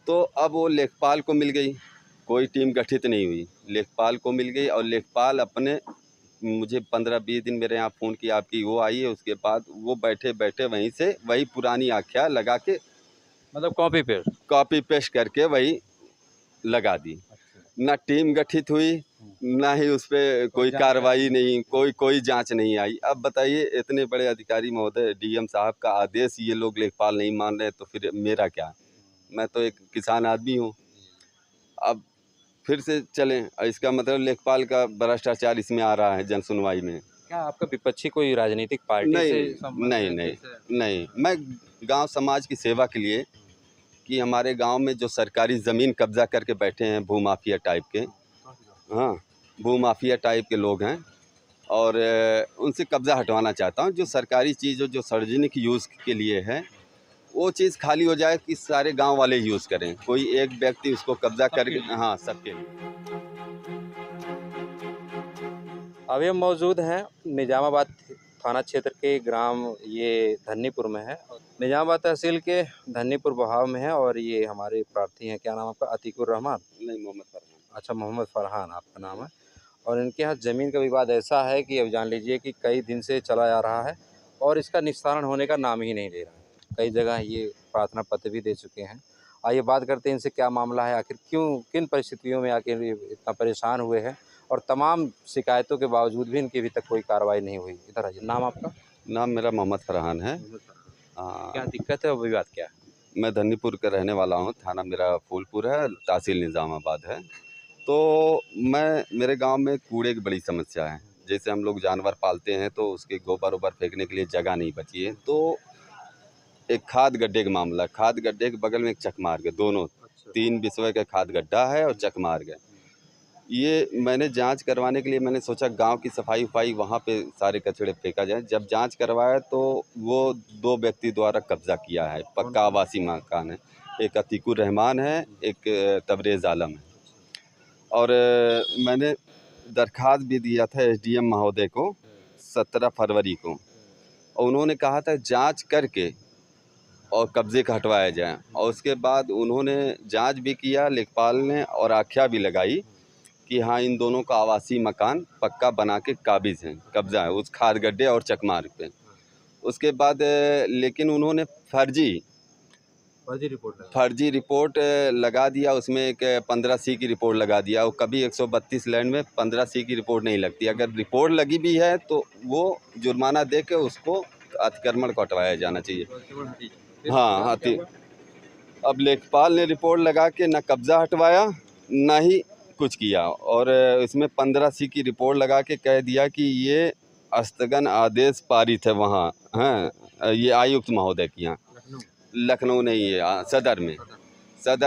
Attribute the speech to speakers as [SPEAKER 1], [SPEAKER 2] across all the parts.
[SPEAKER 1] तो अब वो लेखपाल को मिल गई, कोई टीम गठित नहीं हुई, लेखपाल को मिल गई और लेखपाल अपने मुझे 15-20 दिन मेरे यहाँ फ़ोन किया आपकी वो आई है, उसके बाद वो बैठे बैठे वहीं से वही पुरानी आख्या लगा के
[SPEAKER 2] मतलब कॉपी पेस्ट।
[SPEAKER 1] कॉपी पेस्ट करके वही लगा दी। ना टीम गठित हुई, ना ही उस पे कोई कार्रवाई नहीं, कोई जांच नहीं आई। अब बताइए इतने बड़े अधिकारी महोदय डीएम साहब का आदेश ये लोग लेखपाल नहीं मान रहे तो फिर मेरा क्या? मैं तो एक किसान आदमी हूँ। अब फिर से चलें, इसका मतलब लेखपाल का भ्रष्टाचार इसमें आ रहा है जन सुनवाई में।
[SPEAKER 2] क्या आपका विपक्षी कोई राजनीतिक पार्टी
[SPEAKER 1] नहीं
[SPEAKER 2] से
[SPEAKER 1] नहीं
[SPEAKER 2] संबंध
[SPEAKER 1] नहीं
[SPEAKER 2] है?
[SPEAKER 1] नहीं
[SPEAKER 2] जैसे
[SPEAKER 1] नहीं, मैं गांव समाज की सेवा के लिए कि हमारे गांव में जो सरकारी ज़मीन कब्जा करके बैठे हैं भूमाफिया टाइप के, हाँ, भूमाफिया टाइप के लोग हैं और उनसे कब्ज़ा हटवाना चाहता हूँ। जो सरकारी चीज़ जो सार्वजनिक यूज़ के लिए है वो चीज़ खाली हो जाए कि सारे गांव वाले यूज़ करें, कोई एक व्यक्ति उसको कब्जा कर, हाँ, सबके लिए।
[SPEAKER 2] अभी हम मौजूद हैं निजामाबाद थाना क्षेत्र के ग्राम ये धन्नीपुर में है। निजामाबाद तहसील के धन्नीपुर बहाव में है और ये हमारे प्रार्थी हैं। क्या नाम आपका? अतीकुर रहमान?
[SPEAKER 1] नहीं, मोहम्मद फरमान।
[SPEAKER 2] अच्छा, मोहम्मद फरहान आपका नाम है। और इनके यहाँ ज़मीन का विवाद ऐसा है कि अब जान लीजिए कि कई दिन से चला आ रहा है और इसका निस्तारण होने का नाम ही नहीं ले रहा है। कई जगह ये प्रार्थना पत्र भी दे चुके हैं। आइए बात करते हैं इनसे, क्या मामला है, आखिर क्यों किन परिस्थितियों में आखिर ये इतना परेशान हुए हैं और तमाम शिकायतों के बावजूद भी इनकी अभी तक कोई कार्रवाई नहीं हुई। इधर आइए। नाम आपका?
[SPEAKER 1] नाम मेरा मोहम्मद फरहान है।
[SPEAKER 2] मोहम्मद फरहान। क्या
[SPEAKER 1] हाँ,
[SPEAKER 2] दिक्कत है और विवाद क्या है?
[SPEAKER 1] मैं धन्नीपुर का रहने वाला हूँ, थाना मेरा फूलपुर है, तहसील निज़ामाबाद है। तो मेरे गांव में कूड़े की बड़ी समस्या है। जैसे हम लोग जानवर पालते हैं तो उसके गोबर-वोबर फेंकने के लिए जगह नहीं बची है। तो एक खाद गड्ढे का मामला, खाद गड्ढे के बगल में एक चकमार्ग है, दोनों 3 बिसवे का खाद गड्ढा है और चकमार्ग है। ये मैंने जांच करवाने के लिए मैंने सोचा गांव की सफाई-वफाई वहाँ पे सारे कचड़े फेंका जाए। जब जांच करवाया तो वो 2 व्यक्ति द्वारा कब्ज़ा किया है, पक्का आवासी मकान है। एक अतीकुर रहमान है, एक तबरेज़ आलम है। और मैंने दरख्वास्त भी दिया था एसडीएम महोदय को 17 फरवरी को और उन्होंने कहा था जांच करके और कब्ज़े का हटवाया जाए और उसके बाद उन्होंने जांच भी किया लेखपाल ने और आख्या भी लगाई कि हाँ, इन दोनों का आवासीय मकान पक्का बना के काबिज़ हैं, कब्ज़ा है उस खाद गड्ढे और चकमार्ग पे। उसके बाद लेकिन उन्होंने फर्जी रिपोर्ट लगा दिया, उसमें एक 15C की रिपोर्ट लगा दिया। वो कभी 132 लैंड में 15C की रिपोर्ट नहीं लगती। अगर रिपोर्ट लगी भी है तो वो जुर्माना दे के उसको अतिक्रमण को हटवाया जाना चाहिए। हाँ हाँ, अब लेखपाल ने रिपोर्ट लगा के ना कब्ज़ा हटवाया ना ही कुछ किया और इसमें 15C की रिपोर्ट लगा के कह दिया कि ये स्थगन आदेश पारित है वहाँ, हाँ, ये आयुक्त महोदय के यहाँ, लखनऊ नहीं है, सदर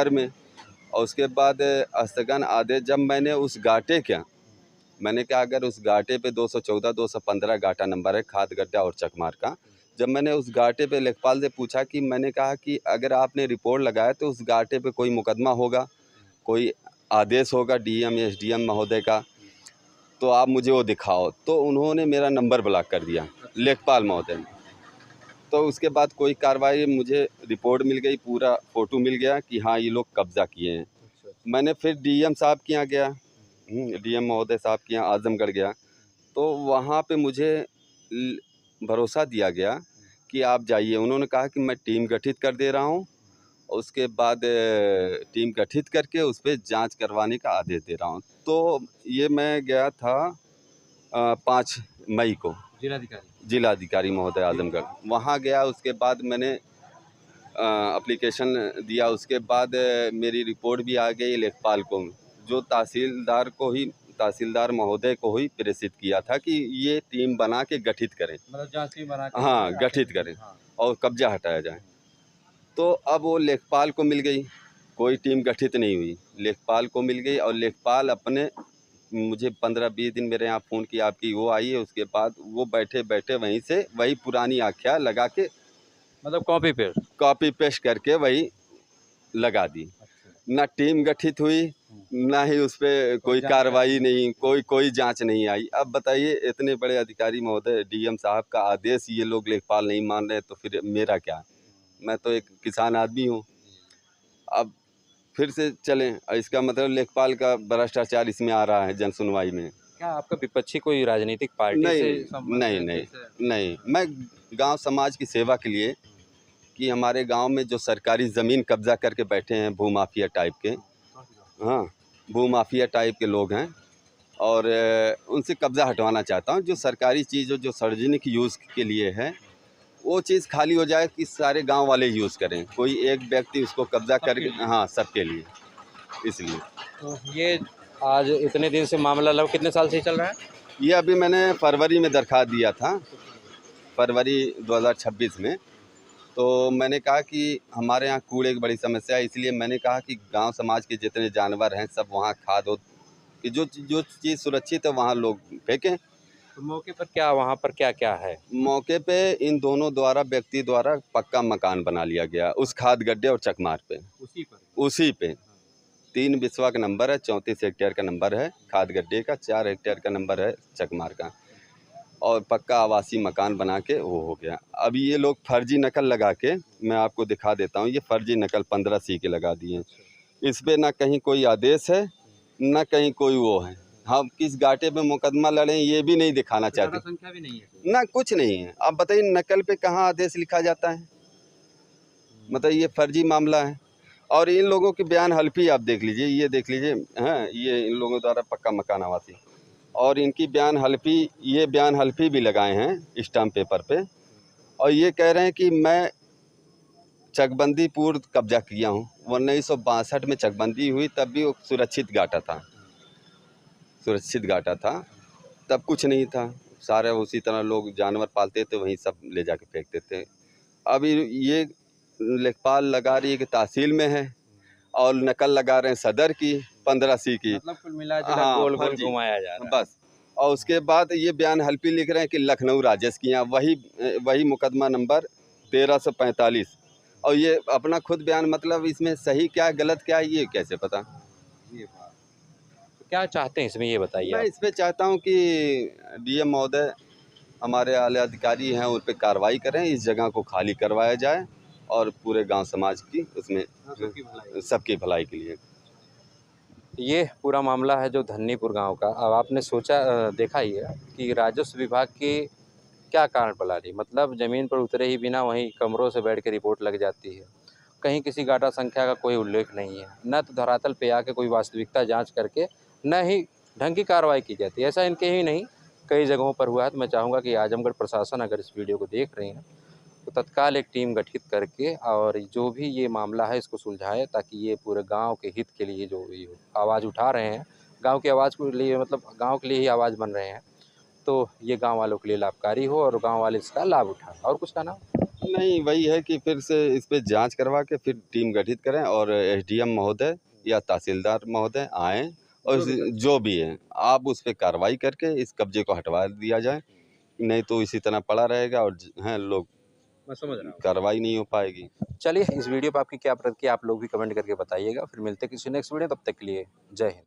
[SPEAKER 1] में। और उसके बाद स्थगन आदेश जब मैंने उस घाटे मैंने कहा अगर उस घाटे पे 214 215 घाटा नंबर है खाद गड्ढा और चकमार का, जब मैंने उस घाटे पे लेखपाल से पूछा कि मैंने कहा कि अगर आपने रिपोर्ट लगाया तो उस घाटे पे कोई मुकदमा होगा, कोई आदेश होगा डीएम या एसडीएम महोदय का, तो आप मुझे वो दिखाओ। तो उन्होंने मेरा नंबर ब्लॉक कर दिया, लेखपाल महोदय ने। तो उसके बाद कोई कार्रवाई, मुझे रिपोर्ट मिल गई, पूरा फ़ोटो मिल गया कि हाँ ये लोग कब्ज़ा किए हैं। मैंने फिर डीएम साहब के यहाँ गया, डीएम महोदय साहब के यहाँ आज़मगढ़ गया, तो वहाँ पे मुझे भरोसा दिया गया कि आप जाइए। उन्होंने कहा कि मैं टीम गठित कर दे रहा हूँ, उसके बाद टीम गठित करके उस पर जाँच करवाने का आदेश दे रहा हूँ। तो ये मैं गया था 5 मई को जिलाधिकारी महोदय आज़मगढ़, वहाँ गया। उसके बाद मैंने एप्लीकेशन दिया, उसके बाद मेरी रिपोर्ट भी आ गई लेखपाल को, जो तहसीलदार महोदय को ही प्रेषित किया था कि ये टीम बना के गठित करें, मतलब जांच टीम बना के, हाँ, गठित करें और कब्जा हटाया जाए। तो अब वो लेखपाल को मिल गई, कोई टीम गठित नहीं हुई, लेखपाल को मिल गई और लेखपाल अपने मुझे 15-20 दिन मेरे यहाँ फ़ोन किया आपकी वो आई है, उसके बाद वो बैठे बैठे वहीं से वही पुरानी आख्या लगा के,
[SPEAKER 2] मतलब कॉपी पेस्ट
[SPEAKER 1] करके वही लगा दी। ना टीम गठित हुई, ना ही उस पे कोई कार्रवाई नहीं, कोई जांच नहीं आई। अब बताइए इतने बड़े अधिकारी महोदय डीएम साहब का आदेश ये लोग लेखपाल नहीं मान रहे तो फिर मेरा क्या? मैं तो एक किसान आदमी हूँ। अब फिर से चलें। इसका मतलब लेखपाल का भ्रष्टाचार इसमें आ रहा है जन सुनवाई में।
[SPEAKER 2] क्या आपका विपक्षी कोई राजनीतिक पार्टी से
[SPEAKER 1] नहीं,
[SPEAKER 2] संबंध
[SPEAKER 1] नहीं,
[SPEAKER 2] है?
[SPEAKER 1] नहीं,
[SPEAKER 2] जैसे
[SPEAKER 1] नहीं। मैं गाँव समाज की सेवा के लिए कि हमारे गाँव में जो सरकारी ज़मीन कब्ज़ा करके बैठे हैं भूमाफिया टाइप के, हाँ, भूमाफिया टाइप के लोग हैं और उनसे कब्ज़ा हटवाना चाहता हूँ। जो सरकारी चीज़ जो सार्वजनिक यूज़ के लिए है, वो चीज़ खाली हो जाए कि सारे गाँव वाले यूज़ करें। कोई एक व्यक्ति उसको कब्ज़ा करके, हाँ, सबके लिए, इसलिए।
[SPEAKER 2] तो ये आज इतने दिन से मामला लगभग कितने साल से ही चल रहा है?
[SPEAKER 1] ये अभी मैंने फरवरी में दरख्वास्त दिया था, फरवरी 2026 में। तो मैंने कहा कि हमारे यहाँ कूड़े की बड़ी समस्या है, इसलिए मैंने कहा कि गांव समाज के जितने जानवर हैं सब वहाँ खाद हो कि जो चीज़ सुरक्षित है वहाँ लोग फेंकें।
[SPEAKER 2] तो मौके पर क्या वहाँ पर क्या-क्या है?
[SPEAKER 1] मौके पे इन दोनों व्यक्ति द्वारा पक्का मकान बना लिया गया उस खाद गड्ढे और चकमार पे, उसी पे 3 बिस्वा का नंबर है, 34 हेक्टेयर का नंबर है खाद गड्ढे का, 4 हेक्टेयर का नंबर है चकमार का और पक्का आवासीय मकान बना के वो हो गया। अभी ये लोग फर्जी नकल लगा के, मैं आपको दिखा देता हूँ, ये फर्जी नकल 15 सी के लगा दिए। इस पे ना कहीं कोई आदेश है, ना कहीं कोई वो है। हम किस घाटे पे मुकदमा लड़ें ये भी नहीं दिखाना चाहते।
[SPEAKER 2] संख्या भी नहीं है।
[SPEAKER 1] ना कुछ नहीं है। आप बताइए नकल पे कहाँ आदेश लिखा जाता है? मतलब ये फर्जी मामला है। और इन लोगों के बयान हल्फी आप देख लीजिए, ये देख लीजिए, हाँ, ये इन लोगों द्वारा पक्का मकान आवासी और इनकी बयान हल्फी, ये बयान हल्फी भी लगाए हैं स्टाम्प पेपर पे और ये कह रहे हैं कि मैं चकबंदी पूर्व कब्जा किया हूँ। 1962 में चकबंदी हुई तब भी वो सुरक्षित घाटा था, सुरक्षित घाटा था, तब कुछ नहीं था। सारे उसी तरह लोग जानवर पालते थे वहीं सब ले जाके फेंकते थे। अभी ये लेखपाल लगा रही है कि तहसील में है और नकल लगा रहे हैं सदर की 15 सी की।
[SPEAKER 2] मतलब कुल मिला-जुला
[SPEAKER 1] हाँ,
[SPEAKER 2] गोल-गोल
[SPEAKER 1] फर्जी,
[SPEAKER 2] घुमाया जा रहा है।
[SPEAKER 1] बस। और उसके बाद ये बयान हल्फी लिख रहे हैं कि लखनऊ राजेश की यहाँ वही मुकदमा नंबर 1345 और ये अपना खुद बयान, मतलब इसमें सही क्या है गलत क्या है ये कैसे पता?
[SPEAKER 2] ये बात। तो क्या चाहते हैं इसमें ये बताइए
[SPEAKER 1] मैं
[SPEAKER 2] आप?
[SPEAKER 1] इस पे चाहता हूँ कि डीएम महोदय हमारे आला अधिकारी हैं उन पे कार्रवाई करें, इस जगह को खाली करवाया जाए और पूरे गांव समाज की उसमें सबकी भलाई के लिए।
[SPEAKER 2] ये पूरा मामला है जो धन्नीपुर गाँव का। अब आपने देखा ही है कि राजस्व विभाग की क्या कारण पला रही, मतलब ज़मीन पर उतरे ही बिना वहीं कमरों से बैठ के रिपोर्ट लग जाती है। कहीं किसी गाटा संख्या का कोई उल्लेख नहीं है, न तो धरातल पे आके कोई वास्तविकता जांच करके, न ही ढंग की कार्रवाई की जाती है। ऐसा इनके ही नहीं, कई जगहों पर हुआ है। तो मैं चाहूँगा कि आजमगढ़ प्रशासन अगर इस वीडियो को देख रहे हैं, तो तत्काल एक टीम गठित करके और जो भी ये मामला है इसको सुलझाए, ताकि ये पूरे गाँव के हित के लिए जो ये आवाज़ उठा रहे हैं, गाँव की आवाज़ के लिए, मतलब गाँव के लिए ही आवाज़ बन रहे हैं, तो ये गाँव वालों के लिए लाभकारी हो और गाँव वाले इसका लाभ उठाएँ। और कुछ कहना हो?
[SPEAKER 1] नहीं, वही है कि फिर से इस पे जांच करवा के फिर टीम गठित करें और एसडीएम महोदय या तहसीलदार महोदय आएँ और जो भी है आप उस पे कार्रवाई करके इस कब्जे को हटवा दिया जाए, नहीं तो इसी तरह पड़ा रहेगा और हैं लोग,
[SPEAKER 2] मैं समझ रहा हूँ।
[SPEAKER 1] कार्रवाई नहीं हो पाएगी।
[SPEAKER 2] चलिए, इस वीडियो पे आपकी क्या प्रतिक्रिया आप लोग भी कमेंट करके बताइएगा। फिर मिलते हैं किसी नेक्स्ट वीडियो, तब तक के लिए जय हिंद।